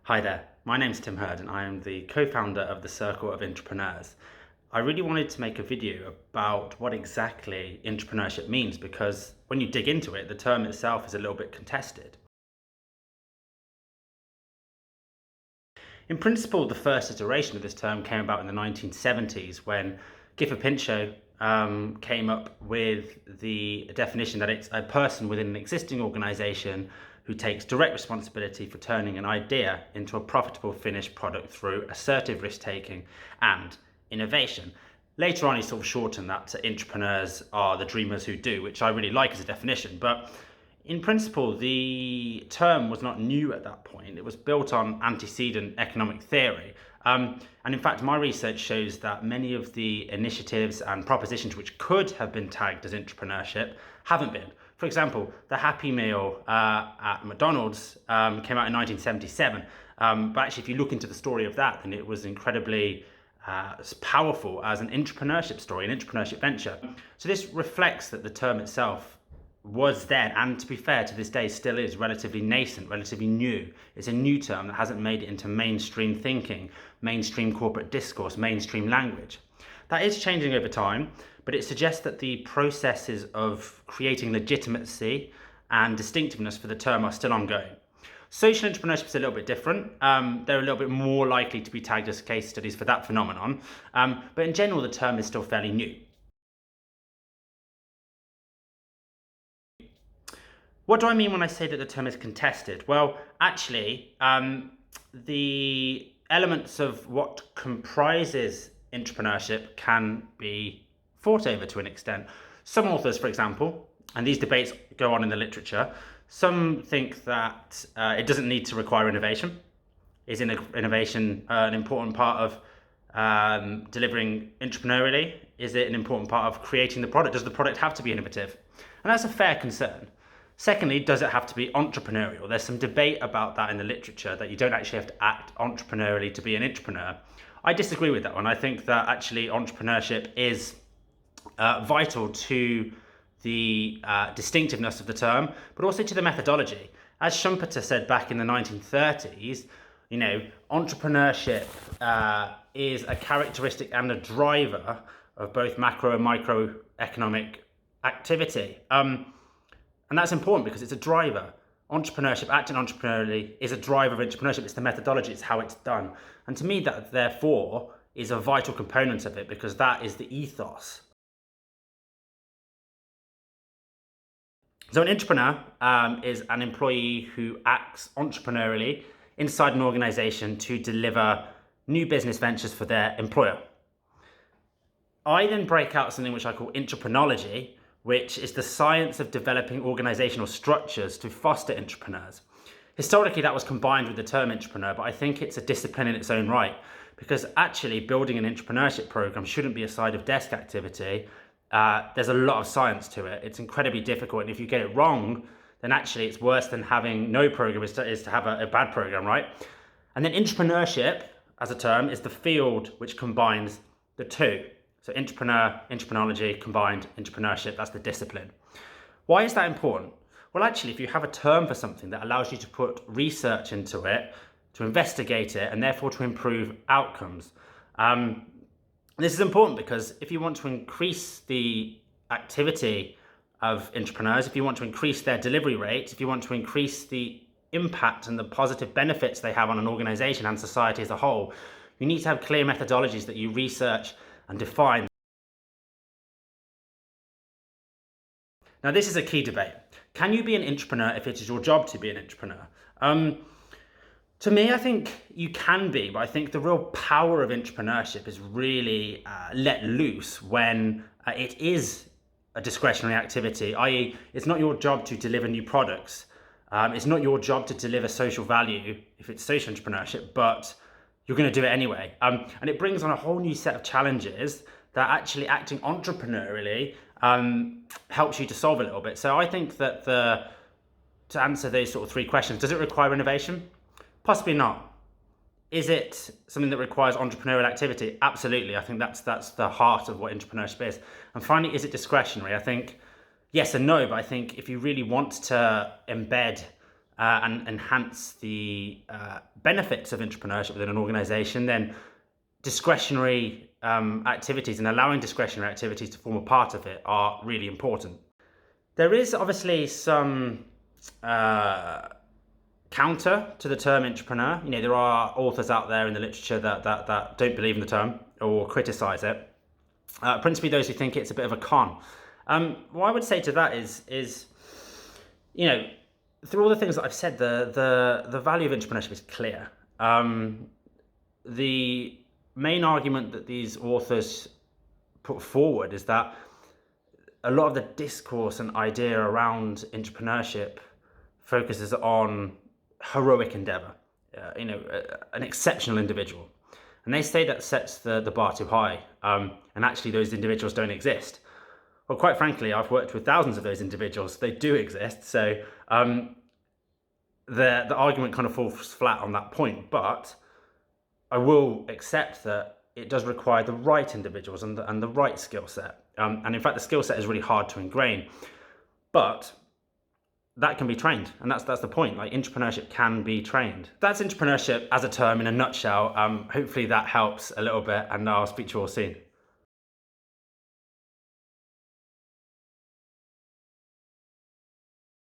Hi there, my name's Tim Hurd and I am the co-founder of the Circle of Entrepreneurs. I really wanted to make a video about what exactly entrepreneurship means because when you dig into it, the term itself is a little bit contested. In principle, the first iteration of this term came about in the 1970s when Gifford Pinchot came up with the definition that it's a person within an existing organization who takes direct responsibility for turning an idea into a profitable finished product through assertive risk-taking and innovation. Later on, he sort of shortened that to entrepreneurs are the dreamers who do, which I really like as a definition. But in principle, the term was not new at that point. It was built on antecedent economic theory. And in fact, my research shows that many of the initiatives and propositions which could have been tagged as entrepreneurship haven't been. For example, the Happy Meal at McDonald's came out in 1977. But actually, if you look into the story of that, then it was incredibly powerful as an entrepreneurship story, an entrepreneurship venture. So this reflects that the term itself was then, and to be fair, to this day still is relatively nascent, relatively new. It's a new term that hasn't made it into mainstream thinking, mainstream corporate discourse, mainstream language. That is changing over time, but it suggests that the processes of creating legitimacy and distinctiveness for the term are still ongoing. Social entrepreneurship is a little bit different. They're a little bit more likely to be tagged as case studies for that phenomenon. But in general, the term is still fairly new. What do I mean when I say that the term is contested? Well, actually, the elements of what comprises entrepreneurship can be fought over to an extent. Some authors, for example, and these debates go on in the literature, some think that it doesn't need to require innovation. Is innovation an important part of delivering entrepreneurially? Is it an important part of creating the product? Does the product have to be innovative? And that's a fair concern. Secondly, does it have to be entrepreneurial? There's some debate about that in the literature, that you don't actually have to act entrepreneurially to be an entrepreneur. I disagree with that one. I think that actually entrepreneurship is vital to the distinctiveness of the term, but also to the methodology. As Schumpeter said back in the 1930s, entrepreneurship is a characteristic and a driver of both macro and microeconomic activity. And that's important because it's a driver. Entrepreneurship, acting entrepreneurially, is a driver of entrepreneurship. It's the methodology, it's how it's done. And to me, that therefore is a vital component of it because that is the ethos. So an entrepreneur is an employee who acts entrepreneurially inside an organization to deliver new business ventures for their employer. I then break out something which I call entrepreneurship, which is the science of developing organizational structures to foster entrepreneurs. Historically, that was combined with the term entrepreneur, but I think it's a discipline in its own right, because actually building an entrepreneurship program shouldn't be a side of desk activity. There's a lot of science to it. It's incredibly difficult, and if you get it wrong, then actually it's worse than having no program is to have a bad program, right? And then entrepreneurship, as a term, is the field which combines the two. So entrepreneurship combined entrepreneurship, that's the discipline. Why is that important? Well, actually, if you have a term for something that allows you to put research into it, to investigate it, and therefore to improve outcomes. This is important because if you want to increase the activity of entrepreneurs, if you want to increase their delivery rate, if you want to increase the impact and the positive benefits they have on an organization and society as a whole, you need to have clear methodologies that you research and define. Now, this is a key debate. Can you be an entrepreneur if it is your job to be an entrepreneur? To me, I think you can be, but I think the real power of entrepreneurship is really let loose when it is a discretionary activity, i.e. it's not your job to deliver new products. It's not your job to deliver social value if it's social entrepreneurship, but you're going to do it anyway. And it brings on a whole new set of challenges that actually acting entrepreneurially helps you to solve a little bit. So I think that to answer those sort of three questions, does it require innovation? Possibly not. Is it something that requires entrepreneurial activity? Absolutely. I think that's the heart of what entrepreneurship is. And finally, is it discretionary? I think yes and no, but I think if you really want to embed and enhance the benefits of entrepreneurship within an organization, then discretionary activities and allowing discretionary activities to form a part of it are really important. There is obviously some counter to the term entrepreneur. There are authors out there in the literature that don't believe in the term or criticize it. Principally those who think it's a bit of a con. What I would say to that is through all the things that I've said, the value of entrepreneurship is clear. The main argument that these authors put forward is that a lot of the discourse and idea around entrepreneurship focuses on heroic endeavor, an exceptional individual. And they say that sets the bar too high, and actually those individuals don't exist. Well, quite frankly, I've worked with thousands of those individuals. They do exist. So the argument kind of falls flat on that point. But I will accept that it does require the right individuals and the right skill set. And in fact, the skill set is really hard to ingrain. But that can be trained, and that's the point. Like, entrepreneurship can be trained. That's entrepreneurship as a term in a nutshell. Hopefully that helps a little bit, and I'll speak to you all soon.